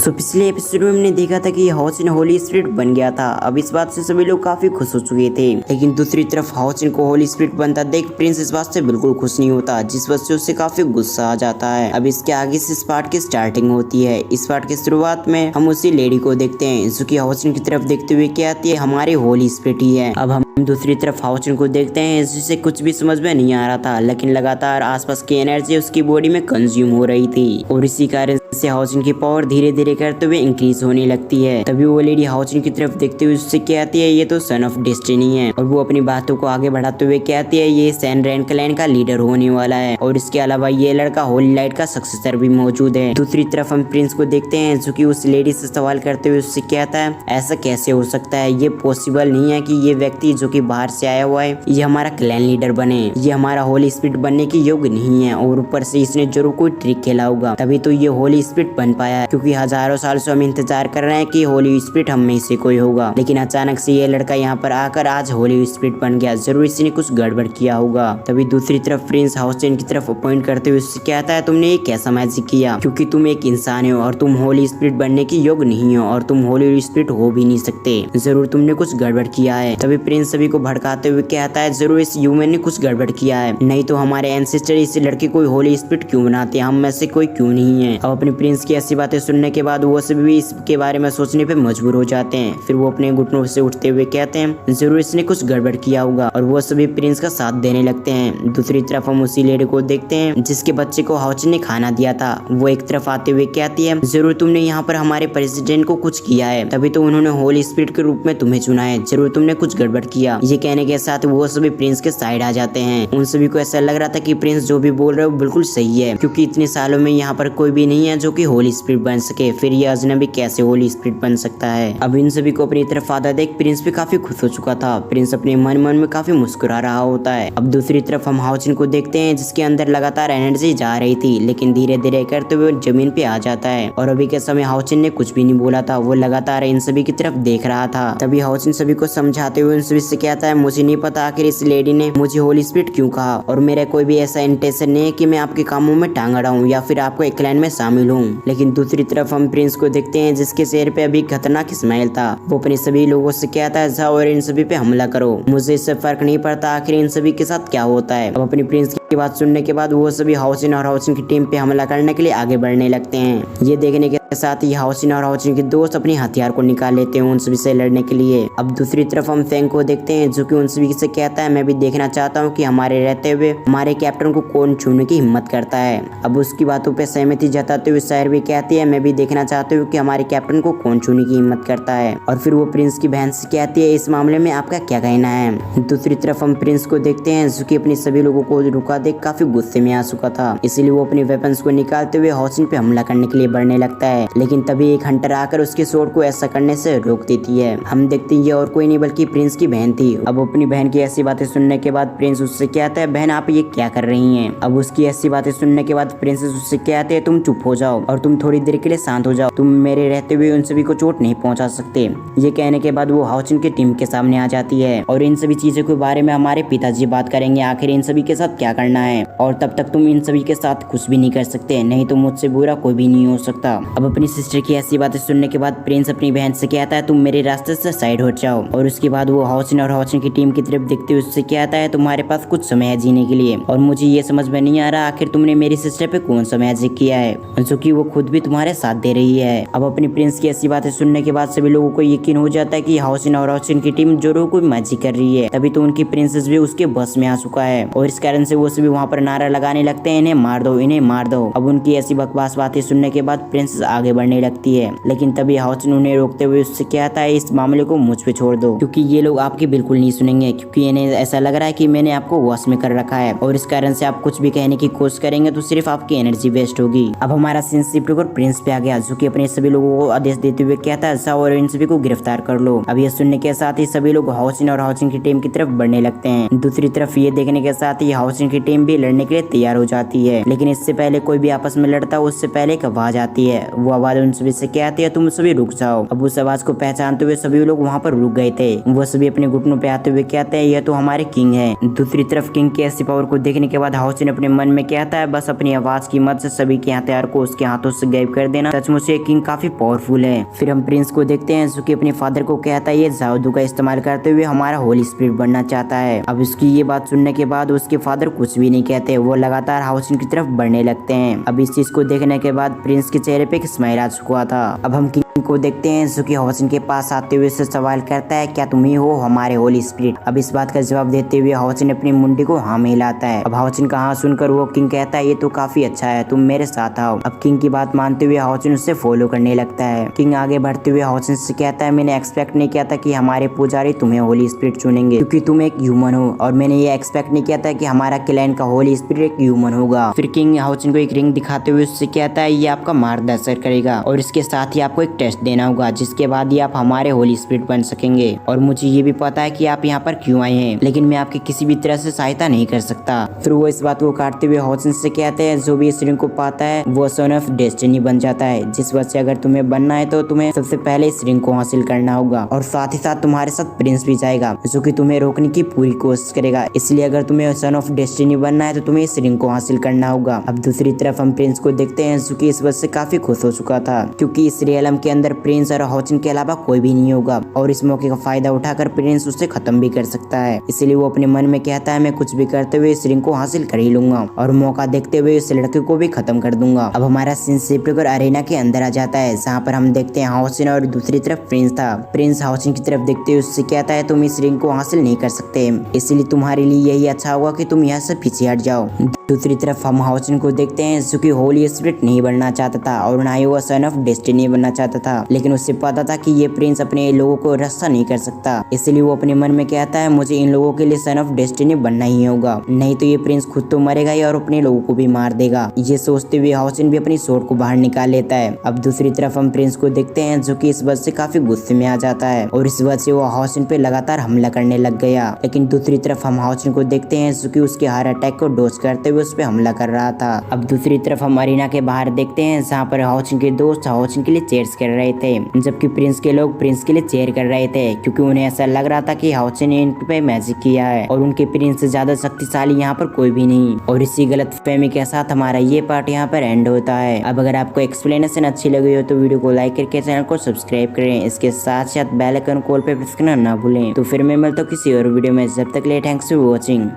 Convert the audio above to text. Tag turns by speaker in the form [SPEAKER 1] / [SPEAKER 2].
[SPEAKER 1] पिछले एपिसोड में हमने देखा था कि हाओचिन होली स्पिरिट बन गया था। अब इस बात से सभी लोग काफी खुश हो चुके थे, लेकिन दूसरी तरफ हाओचिन को होली स्पिरिट बनता देख प्रिंस इस बात से बिल्कुल खुश नहीं होता, जिस वजह से उसे काफी गुस्सा आ जाता है। अब इसके आगे से इस पार्ट की स्टार्टिंग होती है। इस पार्ट की शुरुआत में हम उसी लेडी को देखते हैं जो कि हाओचिन की तरफ देखते हुए कहती है हमारी होली स्पिरिट ही है। अब हम दूसरी तरफ हाओचिन को देखते हैं जिसे कुछ भी समझ में नहीं आ रहा था, लेकिन लगातार आसपास की एनर्जी उसकी बॉडी में कंज्यूम हो रही थी और इसी कारण से हाओचिन की पावर धीरे धीरे करते हुए इंक्रीज होने लगती है। तभी वो लेडी हाओचिन की तरफ देखते हुए उससे कहती है ये तो सन ऑफ डेस्टिनी है, और वो अपनी बातों को आगे बढ़ाते हुए कहती है ये सैन रेन क्लैन का लीडर होने वाला है, और इसके अलावा ये लड़का होली लाइट का सक्सेसर भी मौजूद है। दूसरी तरफ हम प्रिंस को देखते हैं जो कि उस लेडी से सवाल करते हुए उससे कहता है ऐसा कैसे हो सकता है, ये पॉसिबल नहीं है कि ये व्यक्ति जो कि बाहर से आया हुआ है ये हमारा क्लैन लीडर बने, ये हमारा होली स्पिरिट बनने के योग्य नहीं है, और ऊपर से इसने जरूर कोई ट्रिक खेला होगा तभी तो ये होली स्पिरिट बन पाया है, क्योंकि हजारों साल से हम इंतजार कर रहे हैं कि होली स्पिरिट हम में से कोई होगा, लेकिन अचानक से ये लड़का यहाँ पर आकर आज होली स्पिरिट बन गया, जरूर इसने कुछ गड़बड़ किया होगा। तभी दूसरी तरफ प्रिंस हाओचिन की तरफ अपॉइंट करते हुए उससे कहता है तुमने ये कैसा मैजिक किया, क्योंकि तुम एक इंसान हो और तुम होली स्पिरिट बनने के योग्य नहीं हो, और तुम होली स्पिरिट हो भी नहीं सकते, जरूर तुमने कुछ गड़बड़ किया है। तभी प्रिंस सभी को भड़काते हुए कहता है जरूर इस ह्यूमन ने कुछ गड़बड़ किया है, नहीं तो हमारे एंसेस्टर इस लड़के को होली स्पिरिट क्यों बनाते, हम में से कोई क्यों नहीं है। अब अपने प्रिंस की ऐसी बातें सुनने के बाद वो सभी भी इसके बारे में सोचने पे मजबूर हो जाते हैं। फिर वो अपने घुटनों से उठते हुए कहते हैं जरूर इसने कुछ गड़बड़ किया होगा, और वो सभी प्रिंस का साथ देने लगते हैं। दूसरी तरफ हम उसी लेडी को देखते हैं जिसके बच्चे को हाओचिन ने खाना दिया था। वो एक तरफ आते हुए कहती है जरूर तुमने यहाँ पर हमारे प्रेसिडेंट को कुछ किया है, तभी तो उन्होंने होली स्पिरिट के रूप में तुम्हें चुना है, जरूर तुमने कुछ गड़बड़ किया। ये कहने के साथ वो सभी प्रिंस के साइड आ जाते हैं। उन सभी को ऐसा लग रहा था कि प्रिंस जो भी बोल रहे हो बिल्कुल सही है, क्योंकि इतने सालों में यहाँ पर कोई भी नहीं है जो कि होली स्पिरिट बन सके, फिर ये अजनबी कैसे होली स्पिरिट बन सकता है। अब इन सभी को अपनी तरफ आता देख प्रिंस भी काफी खुश हो चुका था। प्रिंस अपने मन में काफी मुस्कुरा रहा होता है। अब दूसरी तरफ हम हाओचिन को देखते हैं जिसके अंदर लगातार एनर्जी जा रही थी, लेकिन धीरे धीरे करते हुए जमीन पे आ जाता है, और अभी के समय हाओचिन ने कुछ भी नहीं बोला था, वो लगातार इन सभी की तरफ देख रहा था। तभी हाओचिन सभी को समझाते हुए उन सभी से कहता है मुझे नहीं पता आखिर इस लेडी ने मुझे होली स्पिरिट क्यों कहा, और मेरा कोई भी ऐसा इंटेंशन नहीं है कि मैं आपके कामों में टांग अड़ाऊं या फिर आपको एक क्लैन में शामिल हूँ। लेकिन दूसरी तरफ हम प्रिंस को देखते हैं जिसके चेहरे पे अभी खतरनाक स्माइल था। वो अपने सभी लोगों से कहता है जाओ और इन सभी पे हमला करो, मुझे इससे फर्क नहीं पड़ता आखिर इन सभी के साथ क्या होता है। अब अपनी प्रिंस की बात सुनने के बाद वो सभी हाओचिन और हाओचिन की टीम पे हमला करने के लिए आगे बढ़ने लगते हैं। ये देखने के साथ ही हाओचिन और हाओचिन के दोस्त अपने हथियार को निकाल लेते हैं उन सभी से लड़ने के लिए। अब दूसरी तरफ हम फेंग को देखते हैं जो कि उन सभी से कहता है मैं भी देखना चाहता हूँ कि हमारे रहते हुए हमारे कैप्टन को कौन छूने की हिम्मत करता है। अब उसकी बातों पे सहमति जताते हुए शायर भी कहती है मैं भी देखना चाहती हूँ कि हमारे कैप्टन को कौन छूने की हिम्मत करता है। और फिर वो प्रिंस की बहन से कहती है इस मामले में आपका क्या कहना है। दूसरी तरफ हम प्रिंस को देखते हैं जो कि अपने सभी लोगों को रुका देख काफी गुस्से में आ चुका था, इसीलिए वो अपने वेपन्स को निकालते हुए हाओचिन पे हमला करने के लिए बढ़ने लगता है, लेकिन तभी एक हंटर आकर उसके स्वॉर्ड को ऐसा करने से रोक देती है। हम देखते हैं ये और कोई नहीं बल्कि प्रिंस की बहन थी। अब अपनी बहन की ऐसी बातें सुनने के बाद प्रिंस उससे कहता है बहन आप ये क्या कर रही हैं। अब उसकी ऐसी बातें सुनने के बाद प्रिंसेस उससे कहते हैं तुम चुप हो जाओ और तुम थोड़ी देर के लिए शांत हो जाओ, तुम मेरे रहते हुए उन सभी को चोट नहीं पहुंचा सकते। ये कहने के बाद वो हाओचिन की टीम के सामने आ जाती है और इन सभी चीजों के बारे में हमारे पिताजी बात करेंगे आखिर इन सभी के साथ क्या करना है, और तब तक तुम इन सभी के साथ कुछ भी नहीं कर सकते, नहीं तो मुझसे बुरा कोई भी नहीं हो सकता। अब अपनी सिस्टर की ऐसी बातें सुनने के बाद प्रिंस अपनी बहन से कहता है तुम मेरे रास्ते से साइड हो जाओ, और उसके बाद वो हाओचिन और हाओचिन की टीम की तरफ देखते हुए उससे कहता है तुम्हारे पास कुछ समय है जीने के लिए, और मुझे ये समझ में नहीं आ रहा आखिर तुमने मेरी सिस्टर पे कौन सा मैजिक किया है जो कि वो खुद भी तुम्हारे साथ दे रही है। अब अपनी प्रिंस की ऐसी बातें सुनने के बाद सभी लोगों को यकीन हो जाता है कि हाओचिन और हाओचिन की टीम जरूर कोई मैजिक कर रही है, तभी तो उनकी प्रिंसेस भी उसके बस में आ चुका है, और इस कारण से वो सभी वहाँ पर नारा लगाने लगते हैं इन्हें मार दो इन्हें मार दो। अब उनकी ऐसी बकवास बातें सुनने के बाद प्रिंसेस आगे बढ़ने लगती है, लेकिन तभी हाओचिन उन्हें रोकते हुए उससे कहता है इस मामले को मुझ पे छोड़ दो, क्योंकि ये लोग आपकी बिल्कुल नहीं सुनेंगे, क्योंकि इन्हें ऐसा लग रहा है कि मैंने आपको वश में कर रखा है, और इस कारण से आप कुछ भी कहने की कोशिश करेंगे तो सिर्फ आपकी एनर्जी वेस्ट होगी। अब हमारा सीन शिफ्ट होकर प्रिंस पे आ गया जो कि अपने सभी लोगों को आदेश देते हुए कहता है जाओ और इन सभी को गिरफ्तार कर लो। अब ये सुनने के साथ ही सभी लोग हाओचिन और हाओचिन की टीम की तरफ बढ़ने लगते हैं। दूसरी तरफ ये देखने के साथ ही हाओचिन की टीम भी लड़ने के लिए तैयार हो जाती है। लेकिन इससे पहले कोई भी आपस में लड़ता है उससे पहले एक आवाज आती है। वो आवाज उन सभी से कहती है तुम सभी रुक जाओ। अब उस आवाज को पहचानते हुए सभी लोग वहाँ पर रुक गए थे। वो सभी अपने घुटनों पे आते हुए कहते हैं यह तो हमारे किंग है। दूसरी तरफ किंग की ऐसी पावर को देखने के बाद हाउसिन अपने मन में कहता है बस अपनी आवाज की मदद से सभी के हथियार को उसके हाथों से गायब कर देना। सचमुच ये किंग काफी पावरफुल है। फिर हम प्रिंस को देखते हैं जो कि अपने फादर को कहता है ये जादू का इस्तेमाल करते हुए हमारा होली स्पिरिट बनना चाहता है। अब उसकी ये बात सुनने के बाद उसके फादर कुछ भी नहीं कहते, वो लगातार हाउसिन की तरफ बढ़ने लगते हैं। अब इस चीज को देखने के बाद प्रिंस के चेहरे पे एक स्माइल आ चुका था। अब हम किंग को देखते हैं जो कि हाउसिन के पास आते हुए उससे सवाल करता है क्या तुम ही हो हमारे होली स्पिरिट। अब इस बात का जवाब देते हुए हाउसिन अपनी मुंडी को हाँ में हिलाता है। अब हाउसिन का हाँ सुनकर वो किंग कहता है ये तो काफी अच्छा है, तुम मेरे साथ आओ। अब किंग की बात मानते हुए हाउसिन उससे फॉलो करने लगता है। किंग आगे बढ़ते हुए हाउसिन से कहता है मैंने एक्सपेक्ट नहीं किया था कि हमारे पुजारी तुम्हें होली स्पिरिट चुनेंगे क्योंकि तुम एक ह्यूमन हो, और मैंने ये एक्सपेक्ट नहीं किया था कि हमारा क्लैन का होली स्पिरिट एक ह्यूमन होगा। फिर किंग हाउसिन को एक रिंग दिखाते हुए उससे कहता है ये आपका मार्गदर्शन करेगा और इसके साथ ही आपको एक टेस्ट देना होगा जिसके बाद ही आप हमारे होली स्पिरिट बन सकेंगे। और मुझे ये भी पता है कि आप यहाँ पर क्यों आए हैं, लेकिन मैं आपकी किसी भी तरह से सहायता नहीं कर सकता। फिर वो इस बात को काटते हुए हाउसिन से कहते हैं जो भी इस रिंग को पाता है वो सन ऑफ डेस्टिनी बन जाता है, जिस वजह से अगर तुम्हें बनना है तो तुम्हें सबसे पहले इस रिंग को हासिल करना होगा और साथ ही साथ तुम्हारे साथ प्रिंस भी जाएगा जो कि तुम्हें रोकने की पूरी कोशिश करेगा। इसलिए अगर तुम्हें सन ऑफ डेस्टिनी बनना है तो तुम्हें इस रिंग को हासिल करना होगा। अब दूसरी तरफ हम प्रिंस को देखते हैं जो कि इस वजह से काफी खुश हो चुका था क्योंकि इस रियलम के अंदर प्रिंस और हाउसिन के अलावा कोई भी नहीं होगा और इस मौके का फायदा उठाकर प्रिंस उसे खत्म भी कर सकता है। इसलिए वो अपने मन में कहता है मैं कुछ भी करते हुए इस रिंग को हासिल कर ही लूंगा और मौका देखते हुए इस लड़के को भी खत्म कर दूंगा। अब हमारा सीन शिफ्ट होकर अरेना के अंदर आ जाता है जहाँ पर हम देखते हैं हाउसिन और दूसरी तरफ प्रिंस था। प्रिंस हाउसिन की तरफ देखते हुए उससे कहता है तुम इस रिंग को हासिल नहीं कर सकते, इसलिए तुम्हारे लिए यही अच्छा होगा कि तुम यहाँ से पीछे हट जाओ। दूसरी तरफ हम हाउसिन को देखते हैं जो कि होली स्पिरिट नहीं बनना चाहता था और ना ही वो सन ऑफ डेस्टिनी बनना चाहता था, लेकिन उससे पता था कि ये प्रिंस अपने लोगों को रास्ता नहीं कर सकता। इसलिए वो अपने मन में कहता है मुझे इन लोगों के लिए सन ऑफ डेस्टिनी बनना ही होगा, नहीं तो ये प्रिंस खुद तो मरेगा ही और अपने लोगों को भी मार देगा। ये सोचते हुए हाउसिन भी अपनी स्वॉर्ड को बाहर निकाल लेता है। अब दूसरी तरफ हम प्रिंस को देखते हैं जो कि इस वजह से काफी गुस्से में आ जाता है और इस वजह से वो हाउसिन पे लगातार हमला करने लग गया। लेकिन दूसरी तरफ हम हाउसिन को देखते हैं जो कि उसके हर अटैक को डॉज करते हुए उस पे हमला कर रहा था। अब दूसरी तरफ हम अरीना के बाहर देखते हैं जहाँ पर हाउसिन के दोस्त हाउसिन के लिए चेयर्स कर रहे थे जबकि प्रिंस के लोग प्रिंस के लिए चेयर कर रहे थे क्योंकि उन्हें ऐसा लग रहा था कि हाउसिन ने इन पे मैजिक किया है और उनके प्रिंस से ज्यादा शक्तिशाली यहाँ पर कोई भी नहीं। और इसी गलतफहमी के साथ हमारा ये पार्ट यहाँ पर एंड होता है। अब अगर आपको एक्सप्लेनेशन अच्छी लगी हो तो वीडियो को लाइक करके चैनल को सब्सक्राइब करें, इसके साथ साथ बेल आइकन कॉल पे प्रेस करना ना भूलें। तो फिर मैं मिलता हूँ किसी और वीडियो में, जब तक ले थैंक्स फॉर वॉचिंग।